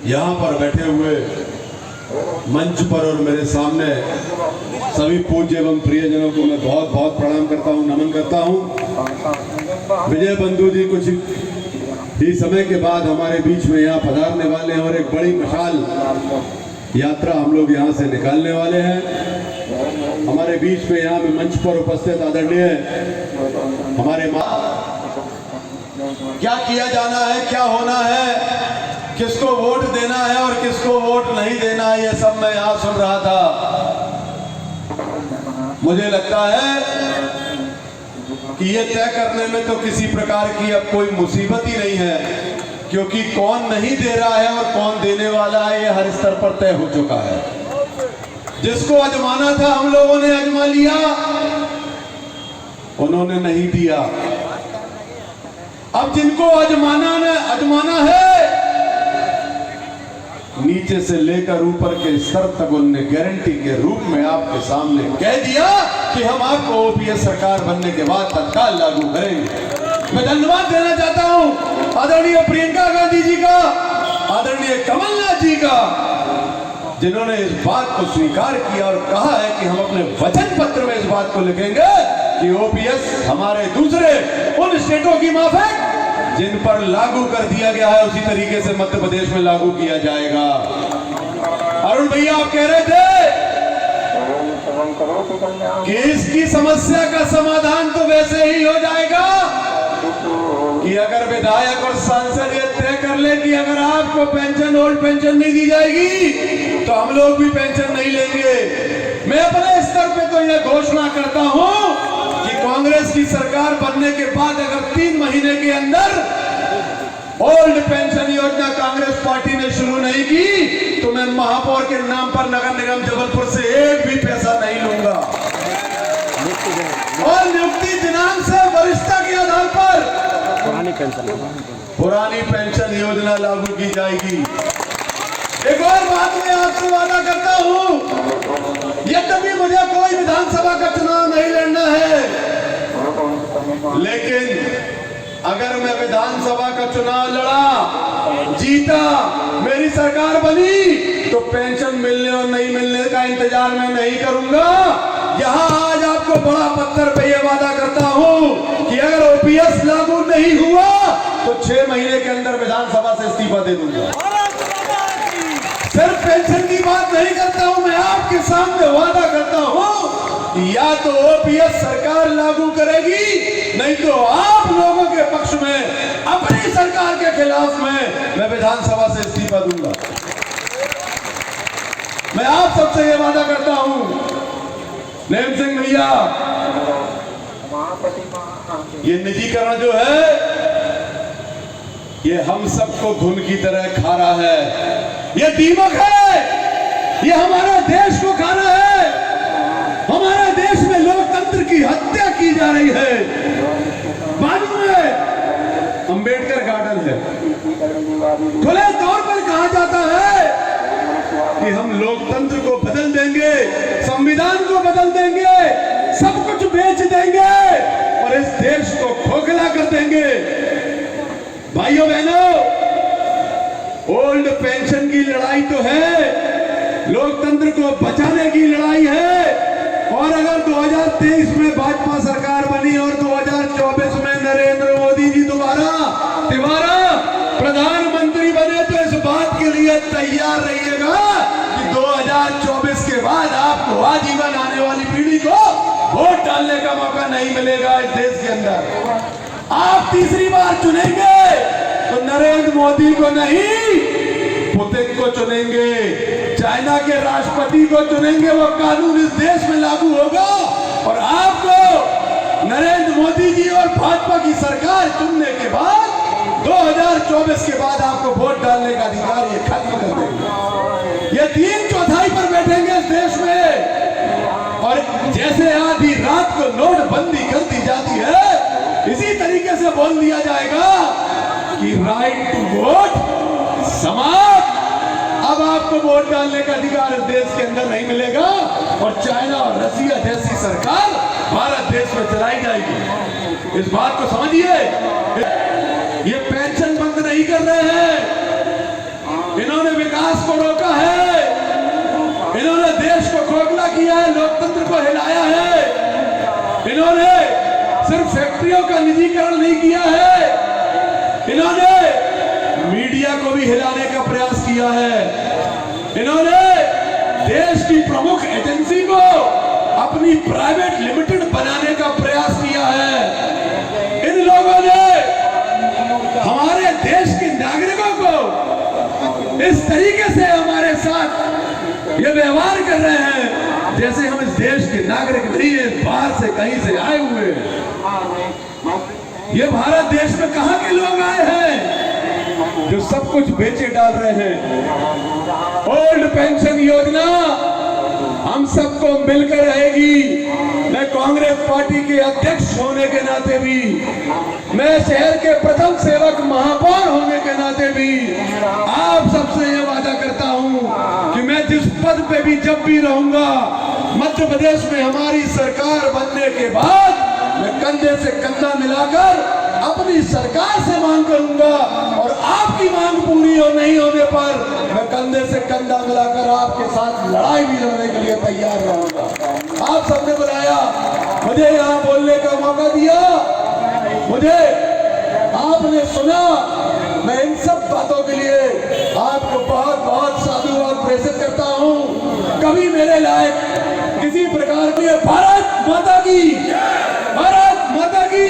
यहाँ पर बैठे हुए मंच पर और मेरे सामने सभी पूज्य एवं प्रियजनों को मैं बहुत बहुत प्रणाम करता हूँ, नमन करता हूँ। विजय बंधु जी कुछ ही समय के बाद हमारे बीच में यहाँ पधारने वाले हैं और एक बड़ी मशाल यात्रा हम लोग यहाँ से निकालने वाले हैं। हमारे बीच में यहाँ पे मंच पर उपस्थित आदरणीय हमारे क्या किया जाना है, क्या होना है, किसको वोट देना है और किसको वोट नहीं देना है, ये सब मैं यहाँ सुन रहा था। मुझे लगता है कि ये तय करने में तो किसी प्रकार की अब कोई मुसीबत ही नहीं है, क्योंकि कौन नहीं दे रहा है और कौन देने वाला है ये हर स्तर पर तय हो चुका है। जिसको आजमाना था हम लोगों ने आजमा लिया, उन्होंने नहीं दिया। अब जिनको आजमाना है, नीचे से लेकर ऊपर के स्तर तक उनने गारंटी के रूप में आपके सामने कह दिया कि हम आपको ओपीएस सरकार बनने के बाद तत्काल लागू करेंगे। मैं धन्यवाद देना चाहता हूं आदरणीय प्रियंका गांधी जी का, आदरणीय कमलनाथ जी का, जिन्होंने इस बात को स्वीकार किया और कहा है कि हम अपने वचन पत्र में इस बात को लिखेंगे कि ओपीएस हमारे दूसरे उन स्टेटों की माफक जिन पर लागू कर दिया गया है उसी तरीके से मध्य प्रदेश में लागू किया जाएगा। अरुण भैया आप कह रहे थे कि इसकी समस्या का समाधान तो वैसे ही हो जाएगा कि अगर विधायक और सांसद ये तय कर ले कि अगर आपको पेंशन ओल्ड पेंशन नहीं दी जाएगी तो हम लोग भी पेंशन नहीं लेंगे। मैं अपने स्तर पे तो यह घोषणा करता हूं कि कांग्रेस की सरकार बनने के बाद अगर 3 महीने के अंदर ओल्ड पेंशन योजना कांग्रेस पार्टी ने शुरू नहीं की तो मैं महापौर के नाम पर नगर निगम जबलपुर से एक भी पैसा नहीं लूंगा और नियुक्ति दिनांक से वरिष्ठता के आधार पर पुरानी पेंशन योजना लागू की जाएगी। एक और बात मैं आपसे वादा करता हूं, यद्यपि मुझे कोई विधानसभा का चुनाव नहीं लड़ना है, लेकिन अगर मैं विधानसभा का चुनाव लड़ा, जीता, मेरी सरकार बनी तो पेंशन मिलने और नहीं मिलने का इंतजार मैं नहीं करूंगा। यहां आज आपको बड़ा पत्थर पे यह वादा करता हूं कि अगर ओपीएस लागू नहीं हुआ तो 6 महीने के अंदर विधानसभा से इस्तीफा दे दूंगा। सिर्फ पेंशन की बात नहीं करता हूं, मैं आपके सामने वादा करता हूं या तो ओपीएस सरकार लागू करेगी, नहीं तो आप लोगों के पक्ष में अपनी सरकार के खिलाफ में मैं विधानसभा से इस्तीफा दूंगा। मैं आप सबसे ये वादा करता हूं। नेम सिंह भैया, ये निजीकरण जो है ये हम सबको घुन की तरह खा रहा है, ये दीमक है, ये हमारा देश को खा रहा है। हमारे देश में लोकतंत्र की हत्या की जा रही है। बाजू में अंबेडकर गार्डन है, खुले तौर पर कहा जाता है कि हम लोकतंत्र को बदल देंगे, संविधान को बदल देंगे, सब कुछ बेच देंगे और इस देश को खोखला कर देंगे। भाइयों बहनों, ओल्ड पेंशन की लड़ाई तो है, लोकतंत्र को बचाने की लड़ाई है। और अगर 2023 में भाजपा सरकार बनी और 2024 में नरेंद्र मोदी जी दोबारा प्रधानमंत्री बने तो इस बात के लिए तैयार रहिएगा कि 2024 के बाद आपको आजीवन आने वाली पीढ़ी को वोट डालने का मौका नहीं मिलेगा। इस देश के अंदर आप तीसरी बार चुनेंगे तो नरेंद्र मोदी को नहीं, पुतिन को चुनेंगे, चाइना के राष्ट्रपति को चुनेंगे। वो कानून इस देश में लागू होगा और आपको नरेंद्र मोदी जी और भाजपा की सरकार चुनने के बाद 2024 के बाद आपको वोट डालने का अधिकार ये खत्म कर देंगे। ये 3/4 पर बैठेंगे इस देश में और जैसे आधी रात को नोटबंदी कर दी जाती है, इसी तरीके से बोल दिया जाएगा कि राइट टू वोट समाप्त। अब आपको वोट डालने का अधिकार इस देश के अंदर नहीं मिलेगा और चाइना और रसिया जैसी सरकार भारत देश में चलाई जाएगी। इस बात को समझिए। ये पेंशन बंद नहीं कर रहे हैं, इन्होंने विकास को रोका है, इन्होंने देश को खोखला किया है, लोकतंत्र को हिलाया है। इन्होंने सिर्फ फैक्ट्रियों का निजीकरण नहीं किया है, इन्होंने मीडिया को भी हिलाने का प्रयास किया है। इन्होंने देश की प्रमुख एजेंसी को अपनी प्राइवेट लिमिटेड बनाने का प्रयास किया है। इन लोगों ने हमारे देश के नागरिकों को इस तरीके से हमारे साथ ये व्यवहार कर रहे हैं जैसे हम इस देश के नागरिक नहीं है, बाहर से कहीं से आए हुए हैं। ये भारत देश में कहां के लोग आए हैं जो सब कुछ बेचे डाल रहे हैं। ओल्ड पेंशन योजना हम सबको मिलकर रहेगी। मैं कांग्रेस पार्टी के अध्यक्ष होने के नाते भी, मैं शहर के प्रथम सेवक महापौर होने के नाते भी आप सबसे ये वादा करता हूं कि मैं जिस पद पे भी जब भी रहूंगा, मध्य प्रदेश में हमारी सरकार बनने के बाद मैं कंधे से कंधा मिलाकर अपनी सरकार से मांग करूंगा और आपकी मांग पूरी हो नहीं होने पर मैं कंधे से कंधा मिलाकर आपके साथ लड़ाई भी लड़ने के लिए तैयार रहूंगा। आप सबने बुलाया, मुझे यहाँ बोलने का मौका दिया, मुझे आपने सुना। मैं इन सब बातों के लिए आपको बहुत बहुत साधुवाद प्रेषित करता हूँ। कभी मेरे लायक किसी प्रकार की भारत माता की, भारत माता की।